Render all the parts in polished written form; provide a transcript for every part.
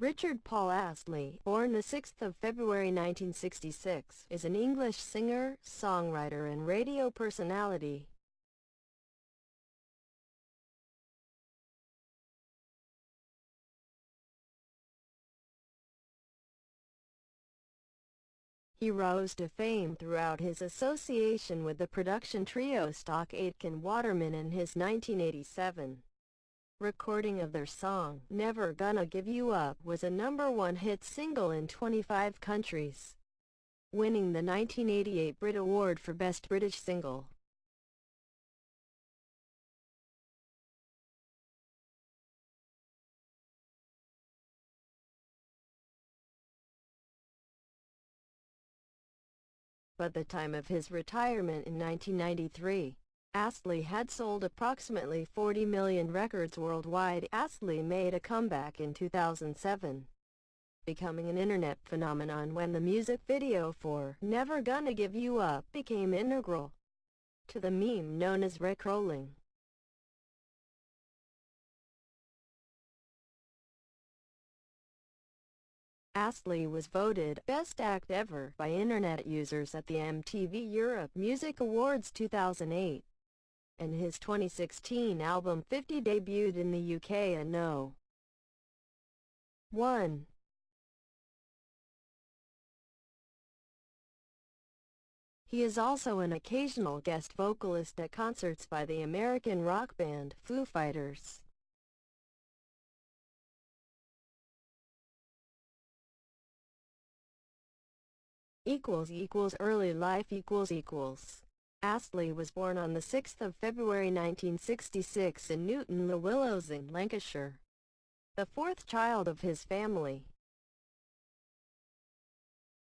Richard Paul Astley, born the 6th of February 1966, is an English singer, songwriter and radio personality. He rose to fame throughout his association with the production trio Stock Aitken Waterman in his 1987 recording of their song, "Never Gonna Give You Up," was a #1 hit single in 25 countries, winning the 1988 Brit Award for Best British Single. By the time of his retirement in 1993, Astley had sold approximately 40 million records worldwide. Astley made a comeback in 2007, becoming an internet phenomenon when the music video for "Never Gonna Give You Up" became integral to the meme known as Rickrolling. Astley was voted Best Act Ever by internet users at the MTV Europe Music Awards 2008, and his 2016 album 50 debuted in the UK and No. 1. He is also an occasional guest vocalist at concerts by the American rock band Foo Fighters. Early life. Astley was born on the 6th of February 1966 in Newton-le-Willows in Lancashire, the fourth child of his family.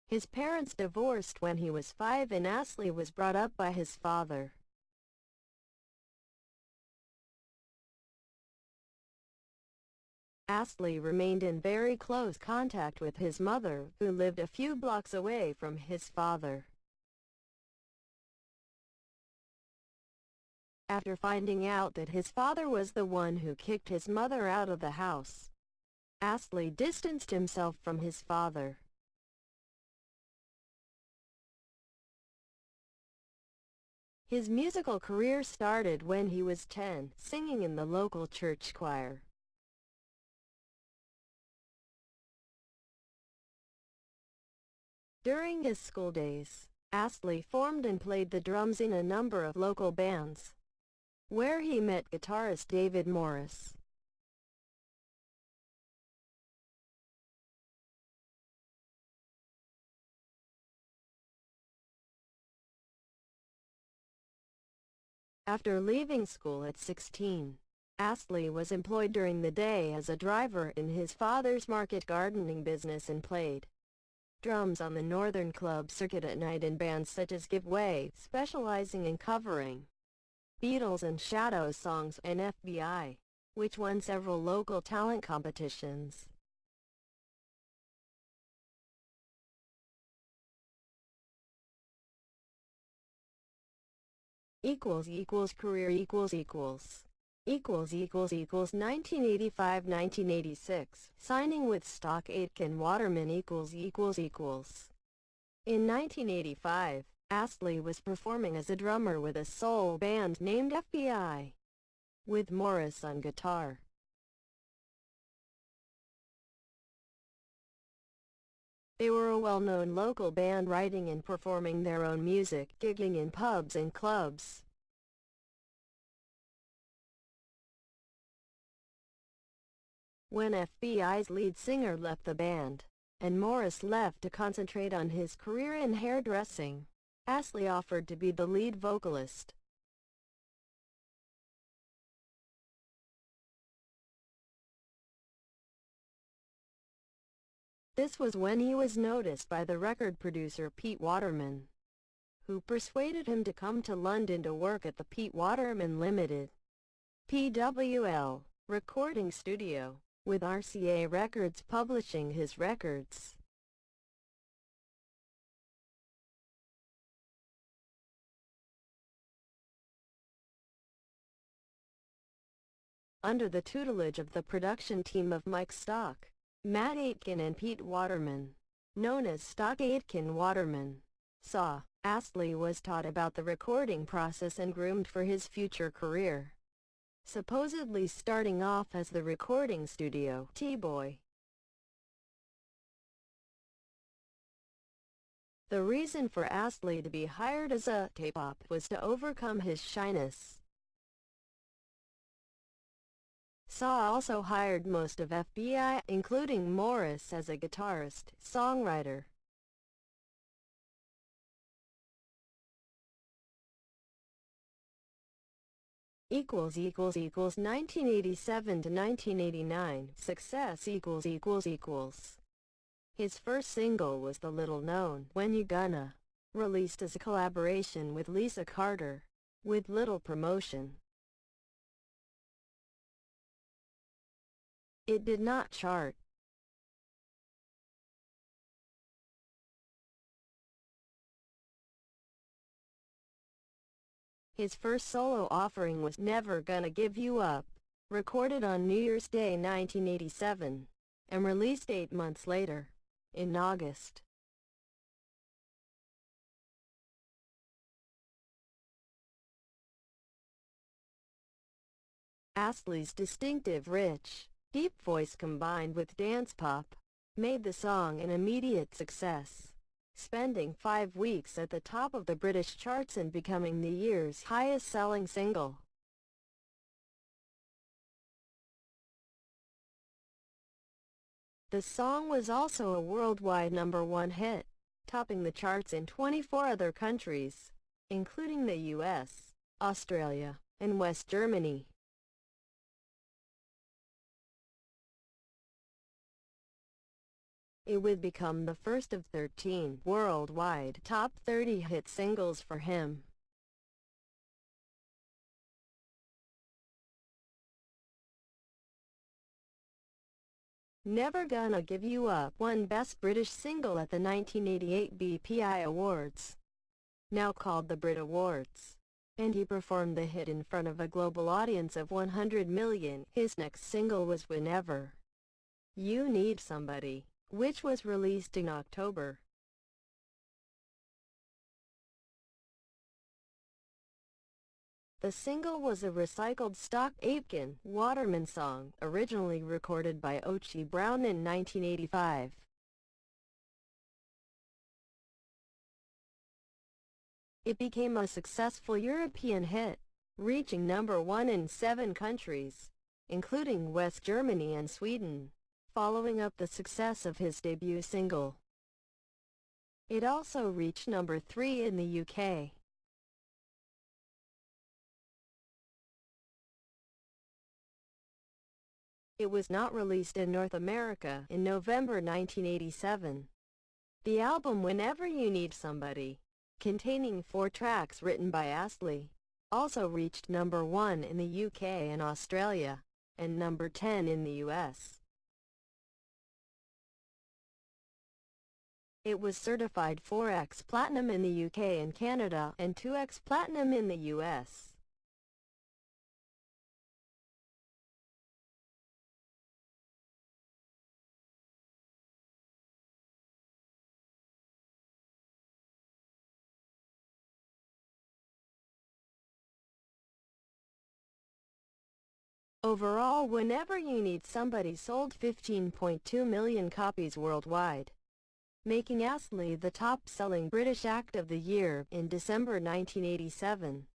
His parents divorced when he was 5 and Astley was brought up by his father. Astley remained in very close contact with his mother, who lived a few blocks away from his father. After finding out that his father was the one who kicked his mother out of the house, Astley distanced himself from his father. His musical career started when he was 10, singing in the local church choir. During his school days, Astley formed and played the drums in a number of local bands, where he met guitarist David Morris. After leaving school at 16, Astley was employed during the day as a driver in his father's market gardening business and played drums on the Northern Club circuit at night in bands such as Give Way, specializing in covering Beatles and Shadows songs, and FBI, which won several local talent competitions. Career 1985-1986, signing with Stock Aitken Waterman. In 1985, Astley was performing as a drummer with a soul band named FBI, with Morris on guitar. They were a well-known local band, writing and performing their own music, gigging in pubs and clubs. When FBI's lead singer left the band, and Morris left to concentrate on his career in hairdressing, Astley offered to be the lead vocalist. This was when he was noticed by the record producer Pete Waterman, who persuaded him to come to London to work at the Pete Waterman Limited (PWL) recording studio, with RCA Records publishing his records. Under the tutelage of the production team of Mike Stock, Matt Aitken and Pete Waterman, known as Stock Aitken-Waterman, saw. Astley was taught about the recording process and groomed for his future career, supposedly starting off as the recording studio T-boy. The reason for Astley to be hired as a tape op was to overcome his shyness. Saw also hired most of FBI, including Morris, as a guitarist, songwriter. Equals 1987 to 1989 success equals. His first single was the little-known "When You Gonna," released as a collaboration with Lisa Carter, with little promotion. It did not chart. His first solo offering was "Never Gonna Give You Up," recorded on New Year's Day 1987, and released 8 months later, in August. Astley's distinctive rich, deep voice combined with dance pop made the song an immediate success, spending 5 weeks at the top of the British charts and becoming the year's highest-selling single. The song was also a worldwide #1 hit, topping the charts in 24 other countries, including the US, Australia, and West Germany. It would become the first of 13 worldwide top 30 hit singles for him. Never Gonna Give You Up won Best British Single at the 1988 BPI Awards, now called the Brit Awards, and he performed the hit in front of a global audience of 100 million. His next single was Whenever You Need Somebody, which was released in October. The single was a recycled Stock Aitken-Waterman song, originally recorded by Ochi Brown in 1985. It became a successful European hit, reaching #1 in 7 countries, including West Germany and Sweden, following up the success of his debut single. It also reached #3 in the UK. It was not released in North America in November 1987. The album Whenever You Need Somebody, containing 4 tracks written by Astley, also reached #1 in the UK and Australia, and #10 in the US. It was certified 4X Platinum in the UK and Canada, and 2X Platinum in the US. Overall, Whenever You Need Somebody sold 15.2 million copies worldwide, making Astley the top-selling British act of the year. In December 1987,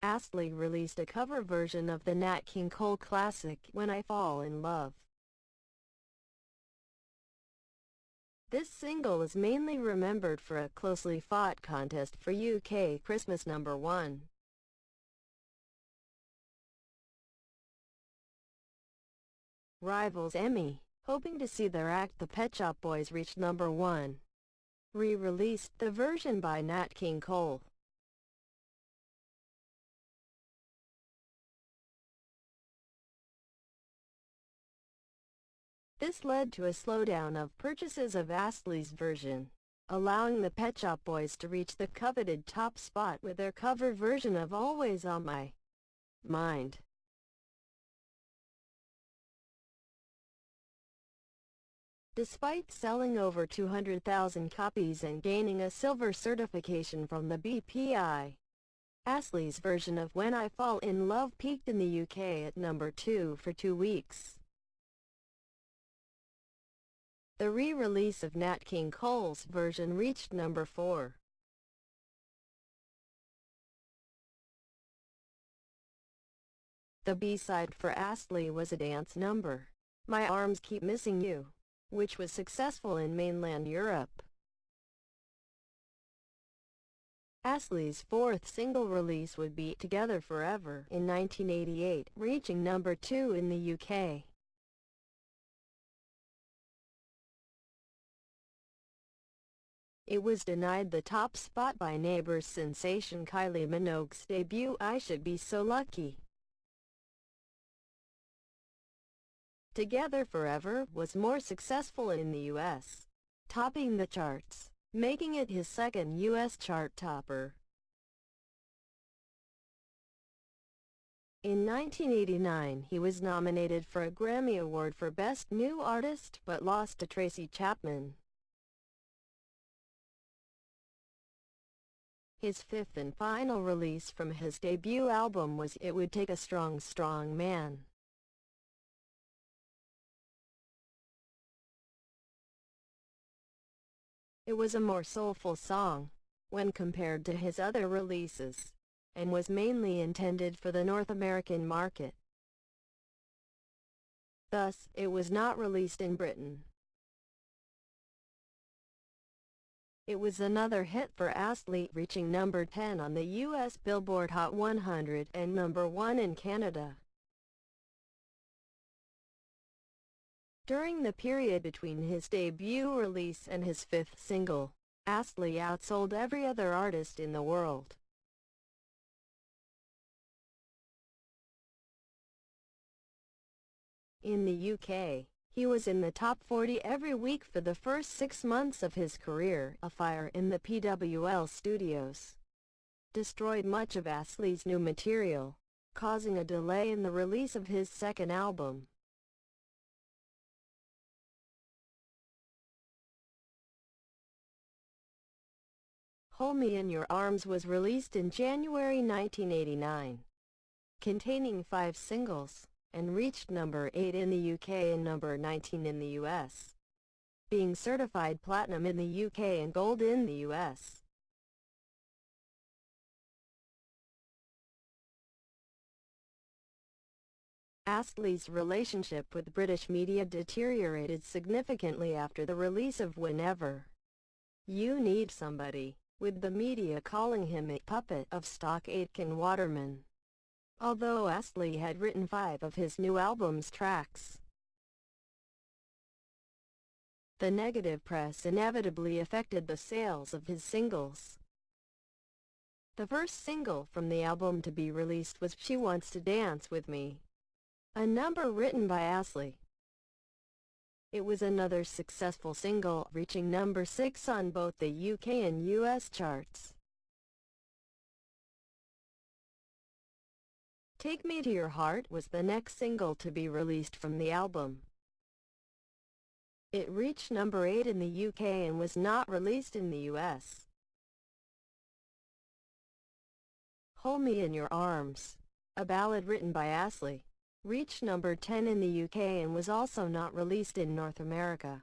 Astley released a cover version of the Nat King Cole classic When I Fall in Love. This single is mainly remembered for a closely fought contest for UK Christmas #1. Rivals Emmy, hoping to see their act the Pet Shop Boys reach #1, re-released the version by Nat King Cole. This led to a slowdown of purchases of Astley's version, allowing the Pet Shop Boys to reach the coveted top spot with their cover version of Always on My Mind. Despite selling over 200,000 copies and gaining a silver certification from the BPI, Astley's version of When I Fall in Love peaked in the UK at number 2 for 2 weeks. The re-release of Nat King Cole's version reached number 4. The B-side for Astley was a dance number, My Arms Keep Missing You, which was successful in mainland Europe. Astley's fourth single release would be Together Forever in 1988, reaching number 2 in the UK. It was denied the top spot by Neighbours sensation Kylie Minogue's debut I Should Be So Lucky. Together Forever was more successful in the US, topping the charts, making it his second US chart topper. In 1989 he was nominated for a Grammy Award for Best New Artist but lost to Tracy Chapman. His fifth and final release from his debut album was It Would Take a Strong, Strong Man. It was a more soulful song, when compared to his other releases, and was mainly intended for the North American market. Thus, it was not released in Britain. It was another hit for Astley, reaching number 10 on the US Billboard Hot 100 and number 1 in Canada. During the period between his debut release and his fifth single, Astley outsold every other artist in the world. In the UK, he was in the top 40 every week for the first 6 months of his career. A fire in the PWL studios destroyed much of Astley's new material, causing a delay in the release of his second album. Hold Me in Your Arms was released in January 1989, containing 5 singles, and reached number 8 in the UK and number 19 in the US, being certified platinum in the UK and gold in the US. Astley's relationship with British media deteriorated significantly after the release of Whenever You Need Somebody, with the media calling him a puppet of Stock Aitken Waterman. Although Astley had written 5 of his new album's tracks, the negative press inevitably affected the sales of his singles. The first single from the album to be released was She Wants to Dance With Me, a number written by Astley. It was another successful single, reaching number 6 on both the UK and US charts. Take Me to Your Heart was the next single to be released from the album. It reached number 8 in the UK and was not released in the US. Hold Me in Your Arms, a ballad written by Astley, reached number 10 in the UK and was also not released in North America.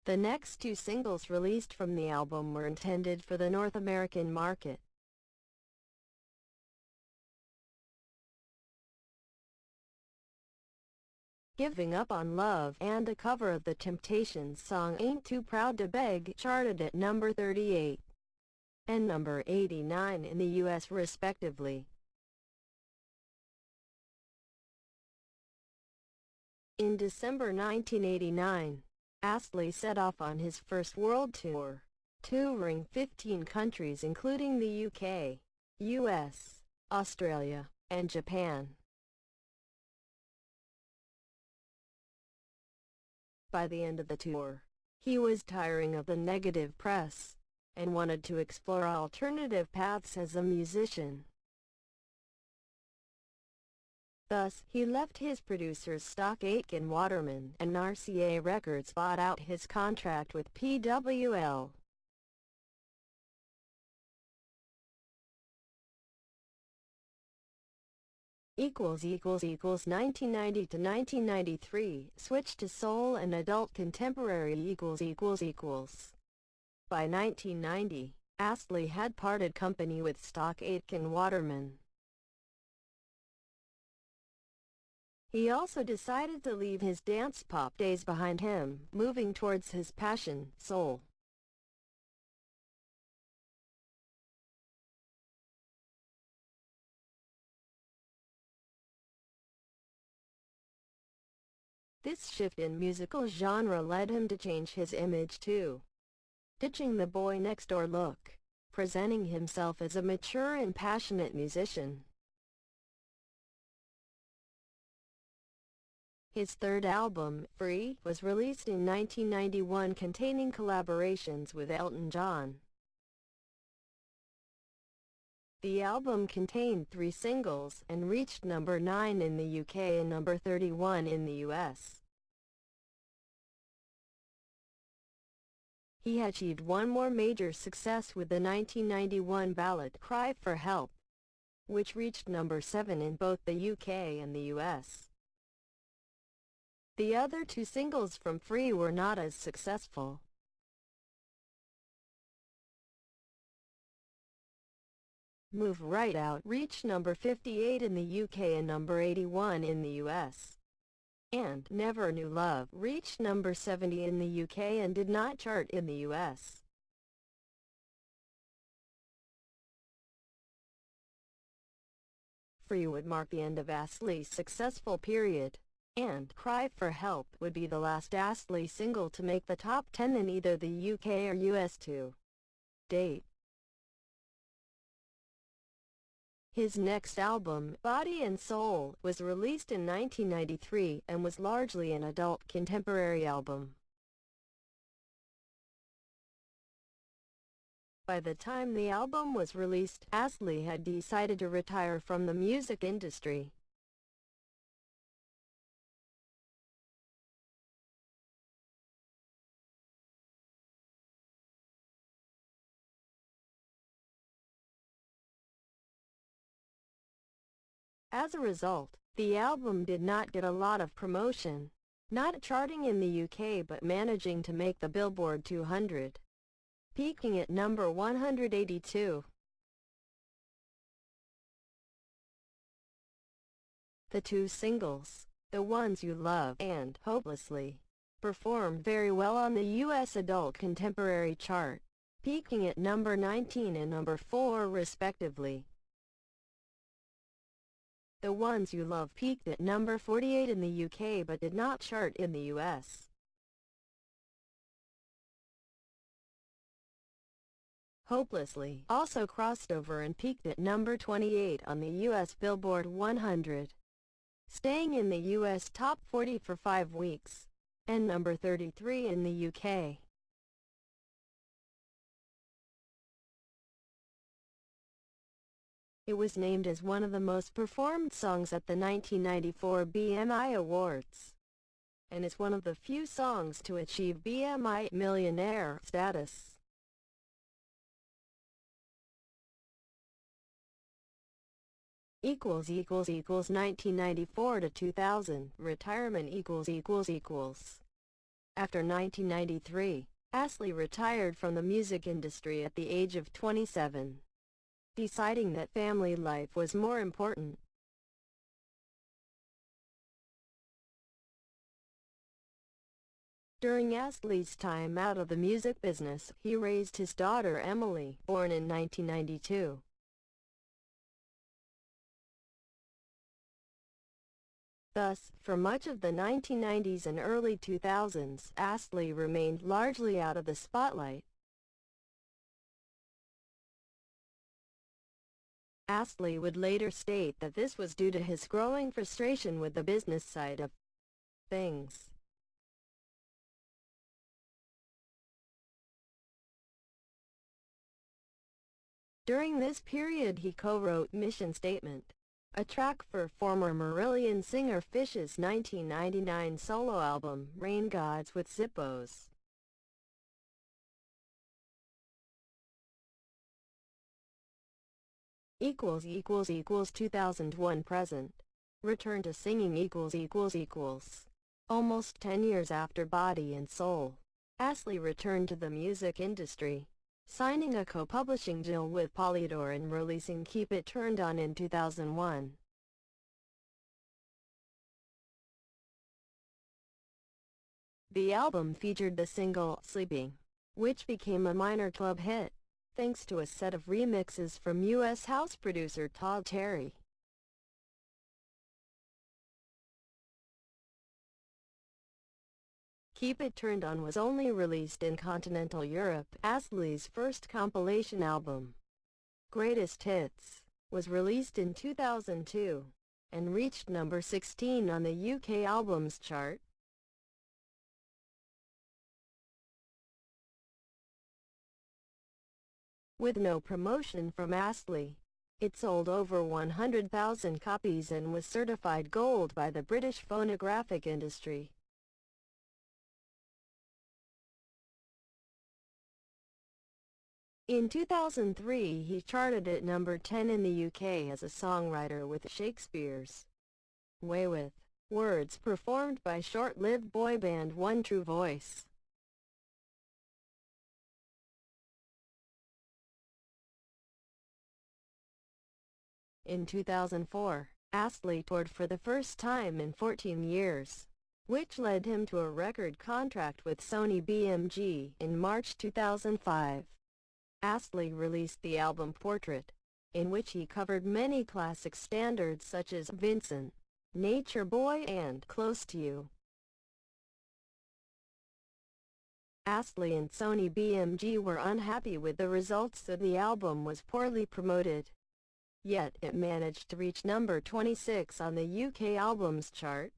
The next 2 singles released from the album were intended for the North American market. Giving Up on Love and a cover of the Temptations' song Ain't Too Proud to Beg charted at number 38 and number 89 in the US respectively. In December 1989, Astley set off on his first world tour, touring 15 countries including the UK, US, Australia, and Japan. By the end of the tour, he was tiring of the negative press, and wanted to explore alternative paths as a musician. Thus, he left his producers Stock Aitken Waterman, and RCA Records bought out his contract with PWL. 1990 to 1993, switched to soul and adult contemporary. By 1990, Astley had parted company with Stock Aitken Waterman. He also decided to leave his dance pop days behind him, moving towards his passion, soul. This shift in musical genre led him to change his image too, ditching the boy-next-door look, presenting himself as a mature and passionate musician. His third album, Free, was released in 1991, containing collaborations with Elton John. The album contained 3 singles and reached number 9 in the UK and number 31 in the US. He achieved one more major success with the 1991 ballad Cry for Help, which reached number 7 in both the UK and the US. The other 2 singles from Free were not as successful. Move Right Out reached number 58 in the UK and number 81 in the US. And Never Knew Love reached number 70 in the UK and did not chart in the US. Free would mark the end of Astley's successful period, and Cry for Help would be the last Astley single to make the top 10 in either the UK or US to date. His next album, Body and Soul, was released in 1993 and was largely an adult contemporary album. By the time the album was released, Astley had decided to retire from the music industry. As a result, the album did not get a lot of promotion, not charting in the UK but managing to make the Billboard 200, peaking at number 182. The 2 singles, The Ones You Love and Hopelessly, performed very well on the US adult contemporary chart, peaking at number 19 and number 4 respectively. The Ones You Love peaked at number 48 in the UK but did not chart in the US. Hopelessly also crossed over and peaked at number 28 on the US Billboard 100, staying in the US top 40 for 5 weeks, and number 33 in the UK. It was named as one of the most performed songs at the 1994 BMI Awards, and is one of the few songs to achieve BMI Millionaire status. = 1994 to 2000, retirement == After 1993, Astley retired from the music industry at the age of 27. Deciding that family life was more important. During Astley's time out of the music business, he raised his daughter Emily, born in 1992. Thus, for much of the 1990s and early 2000s, Astley remained largely out of the spotlight. Astley would later state that this was due to his growing frustration with the business side of things. During this period he co-wrote Mission Statement, a track for former Marillion singer Fish's 1999 solo album, Rain Gods with Zippos. == 2001 present. Return to singing == Almost 10 years after Body and Soul, Astley returned to the music industry, signing a co-publishing deal with Polydor and releasing Keep It Turned On in 2001. The album featured the single Sleeping, which became a minor club hit, thanks to a set of remixes from U.S. house producer Todd Terry. Keep It Turned On was only released in continental Europe. Astley's first compilation album, Greatest Hits, was released in 2002, and reached number 16 on the UK Albums Chart. With no promotion from Astley, it sold over 100,000 copies and was certified gold by the British phonographic industry. In 2003 he charted at number 10 in the UK as a songwriter with Shakespeare's Way with Words, performed by short-lived boy band One True Voice. In 2004, Astley toured for the first time in 14 years, which led him to a record contract with Sony BMG in March 2005. Astley released the album Portrait, in which he covered many classic standards such as Vincent, Nature Boy and Close to You. Astley and Sony BMG were unhappy with the results, so the album was poorly promoted. Yet it managed to reach number 26 on the UK Albums Chart.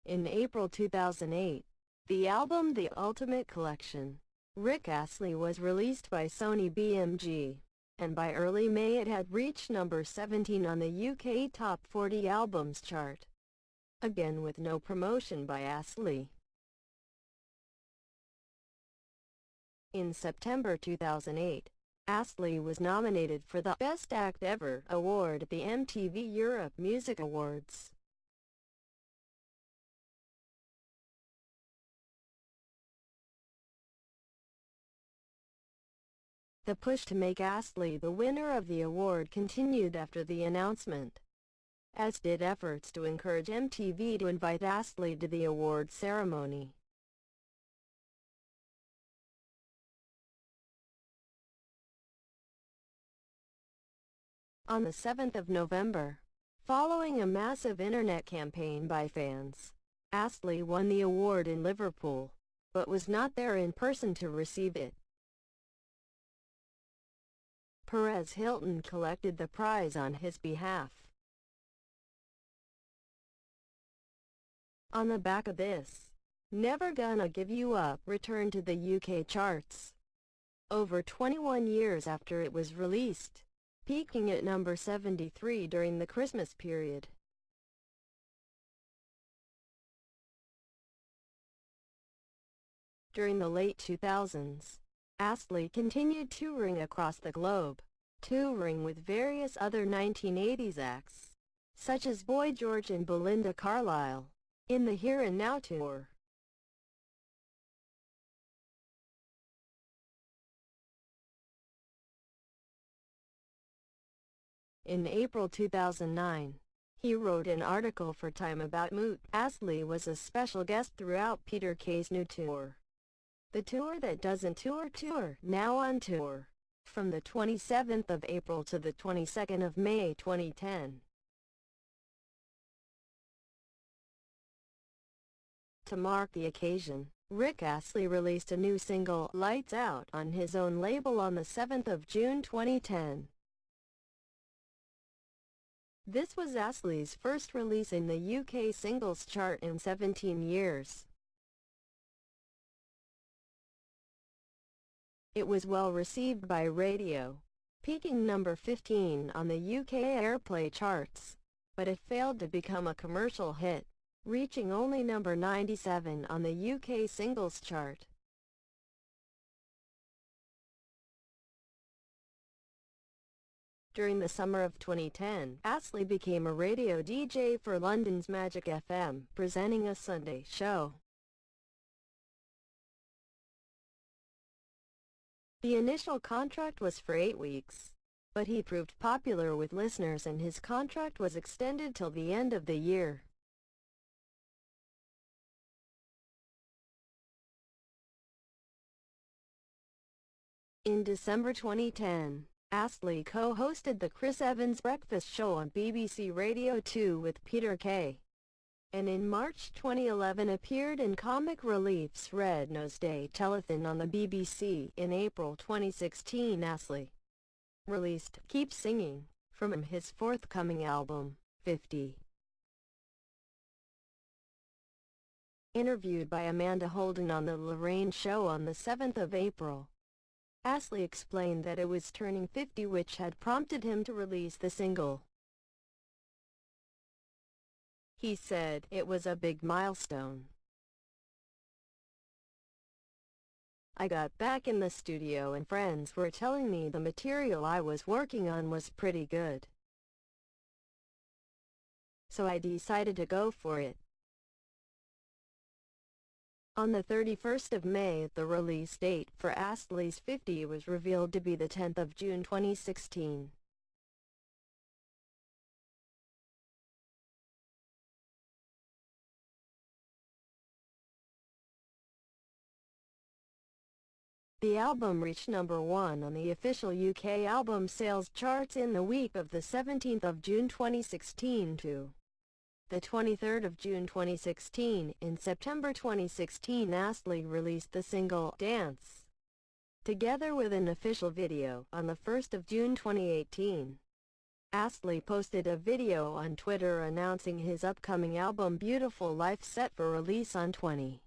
In April 2008, the album The Ultimate Collection, Rick Astley, was released by Sony BMG, and by early May it had reached number 17 on the UK Top 40 Albums Chart, again with no promotion by Astley. In September 2008, Astley was nominated for the Best Act Ever award at the MTV Europe Music Awards. The push to make Astley the winner of the award continued after the announcement, as did efforts to encourage MTV to invite Astley to the award ceremony. On the 7th of November, following a massive internet campaign by fans, Astley won the award in Liverpool, but was not there in person to receive it. Perez Hilton collected the prize on his behalf. On the back of this, Never Gonna Give You Up returned to the UK charts, over 21 years after it was released, peaking at number 73 during the Christmas period. During the late 2000s, Astley continued touring across the globe, touring with various other 1980s acts, such as Boy George and Belinda Carlisle, in the Here and Now tour. In April 2009, he wrote an article for Time about Moot. Astley was a special guest throughout Peter Kay's new tour, The Tour That Doesn't Tour, now on tour, from the 27th of April to the 22nd of May 2010. To mark the occasion, Rick Astley released a new single, Lights Out, on his own label on the 7th of June 2010. This was Astley's first release in the UK singles chart in 17 years. It was well received by radio, peaking number 15 on the UK airplay charts, but it failed to become a commercial hit, reaching only number 97 on the UK singles chart. During the summer of 2010, Astley became a radio DJ for London's Magic FM, presenting a Sunday show. The initial contract was for 8 weeks, but he proved popular with listeners and his contract was extended till the end of the year. In December 2010, Astley co-hosted the Chris Evans Breakfast Show on BBC Radio 2 with Peter Kay, and in March 2011 appeared in Comic Relief's Red Nose Day telethon on the BBC. In April 2016, Astley released Keep Singing from his forthcoming album, 50. Interviewed by Amanda Holden on The Lorraine Show on the 7th of April, Astley explained that it was turning 50 which had prompted him to release the single. He said, "It was a big milestone. I got back in the studio and friends were telling me the material I was working on was pretty good. So I decided to go for it." On the 31st of May, the release date for Astley's 50 was revealed to be the 10th of June 2016. The album reached number 1 on the official UK album sales charts in the week of the 17th of June 2016 to the 23rd of June 2016. In September 2016, Astley released the single Dance, together with an official video, on the 1st of June 2018. Astley posted a video on Twitter announcing his upcoming album Beautiful Life set for release on 20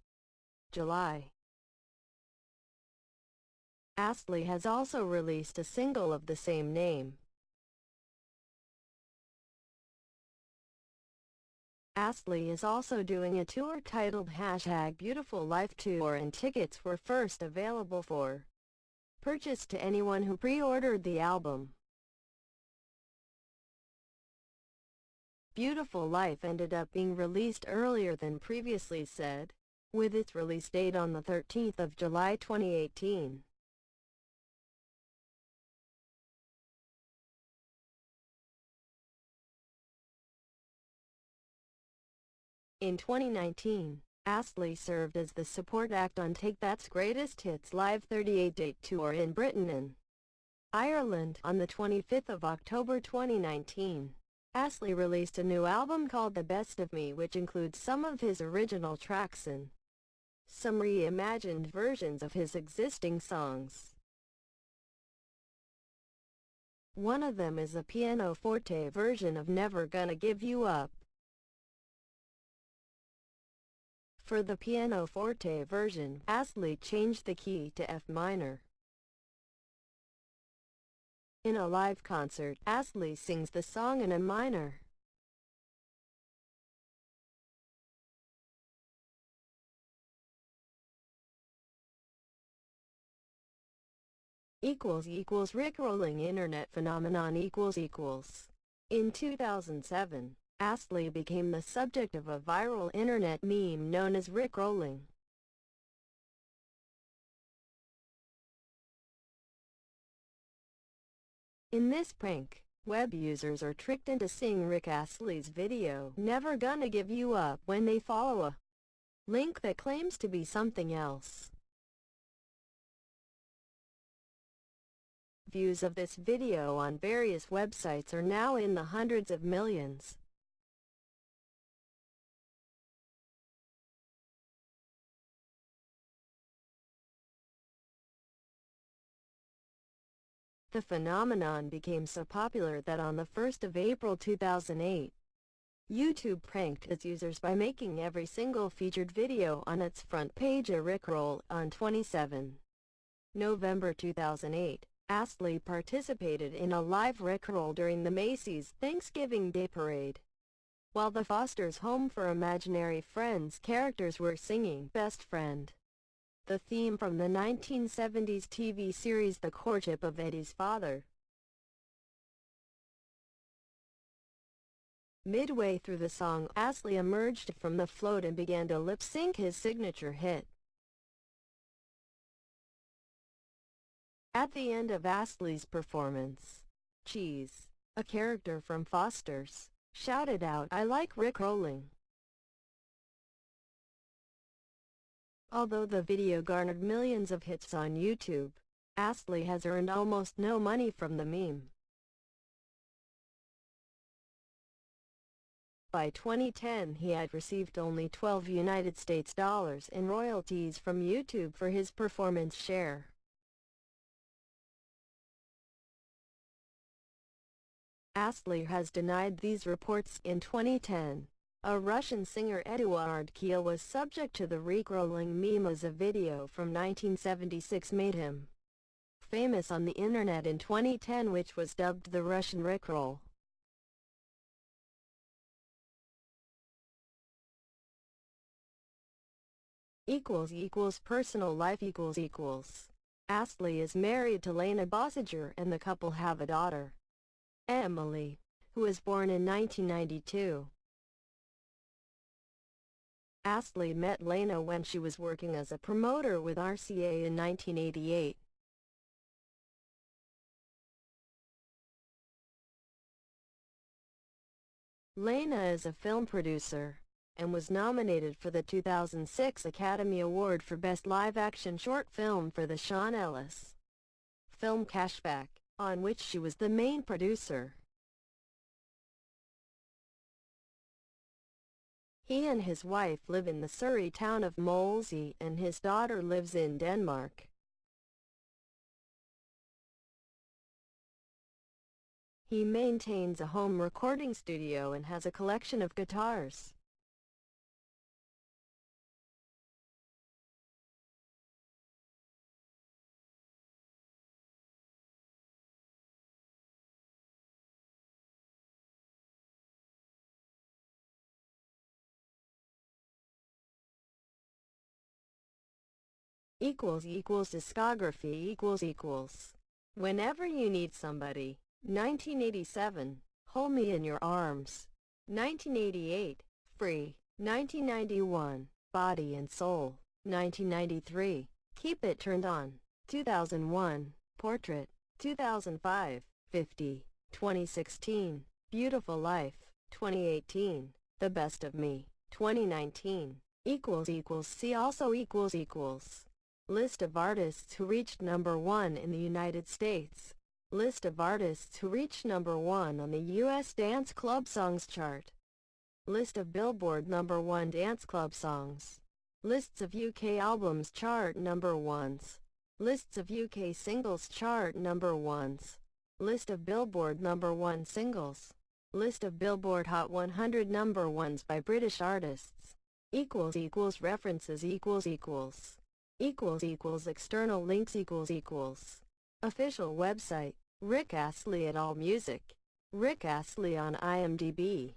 July. Astley has also released a single of the same name. Astley is also doing a tour titled #Beautiful Life Tour and tickets were first available for purchase to anyone who pre-ordered the album. Beautiful Life ended up being released earlier than previously said, with its release date on the 13th of July 2018. In 2019, Astley served as the support act on Take That's Greatest Hits Live 38-date tour in Britain and Ireland. On the 25th of October 2019, Astley released a new album called The Best of Me, which includes some of his original tracks and some reimagined versions of his existing songs. One of them is a pianoforte version of Never Gonna Give You Up. For the pianoforte version, Astley changed the key to F minor. In a live concert, Astley sings the song in A minor. Rickrolling internet phenomenon In 2007, Astley became the subject of a viral internet meme known as Rickrolling. In this prank, web users are tricked into seeing Rick Astley's video Never Gonna Give You Up when they follow a link that claims to be something else. Views of this video on various websites are now in the hundreds of millions. The phenomenon became so popular that on the 1st of April 2008, YouTube pranked its users by making every single featured video on its front page a Rickroll. On 27 November 2008, Astley participated in a live Rickroll during the Macy's Thanksgiving Day Parade. While the Fosters' Home for Imaginary Friends characters were singing Best Friend, the theme from the 1970s TV series The Courtship of Eddie's Father. Midway through the song, Astley emerged from the float and began to lip-sync his signature hit. At the end of Astley's performance, Cheese, a character from Foster's, shouted out, "I like Rickrolling." Although the video garnered millions of hits on YouTube, Astley has earned almost no money from the meme. By 2010, he had received only $12 United States in royalties from YouTube for his performance share. Astley has denied these reports. In 2010, a Russian singer Eduard Kiel was subject to the Rickrolling meme as a video from 1976 made him famous on the internet in 2010, which was dubbed the Russian Rickroll. Personal life Astley is married to Lena Bossiger and the couple have a daughter, Emily, who was born in 1992. Astley met Lena when she was working as a promoter with RCA in 1988. Lena is a film producer and was nominated for the 2006 Academy Award for Best Live-Action Short Film for the Sean Ellis film Cashback, on which she was the main producer. He and his wife live in the Surrey town of Molesey, and his daughter lives in Denmark. He maintains a home recording studio and has a collection of guitars. Discography Whenever You Need Somebody, 1987, Hold Me in Your Arms, 1988, Free, 1991, Body and Soul, 1993, Keep It Turned On, 2001, Portrait, 2005, 50, 2016, Beautiful Life, 2018, The Best of Me, 2019, See also List of artists who reached #1 in the United States. List of artists who reached #1 on the U.S. Dance Club Songs chart. List of Billboard #1 Dance Club songs. Lists of UK albums chart #1s. Lists of UK singles chart #1s. List of Billboard #1 singles. List of Billboard Hot 100 #1s by British artists. References External links Official website, Rick Astley et al. Music. Rick Astley on IMDb.